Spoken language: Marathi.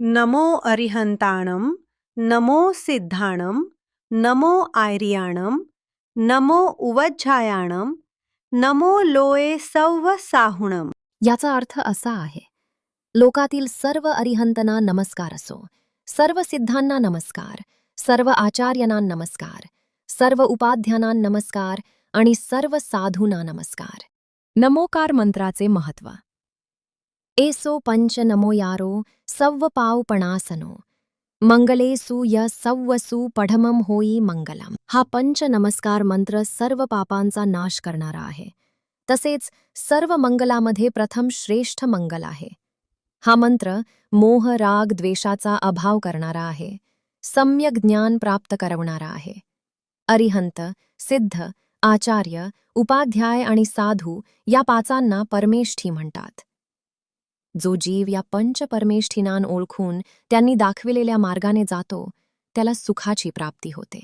नमो अरिहंताणं, नमो सिद्धाणं, नमो आर्याणं, नमो उवज्झायाणं, नमो लोये सव्व साहुणं. याचा अर्थ असा आहे, लोकातील सर्व अरिहंतना नमस्कार असो, सर्व सिद्धांना नमस्कार, सर्व आचार्यांना नमस्कार, सर्व उपाध्यांना नमस्कार आणि सर्व साधूंना नमस्कार. नमोकार मंत्राचे महत्त्व. एसो पंच नमो यारो सव्व पावपणासनो मंगलेसु य सव्वसु पढमम होई मंगलम. हा पंच नमस्कार मंत्र सर्व पापांचा नाश करणारा आहे. तसेच सर्व मंगलामध्ये प्रथम श्रेष्ठ मंगल आहे. हा मंत्र मोह राग द्वेषाचा अभाव करणारा आहे, सम्यक ज्ञान प्राप्त करवणारा आहे. अरिहंत, सिद्ध, आचार्य, उपाध्याय आणि साधू या पाचांना परमेष्ठी म्हणतात. जो जीव या पंच परमेष्ठीनां ओळखून त्यांनी दाखविलेल्या मार्गाने जातो, त्याला सुखाची प्राप्ती होते.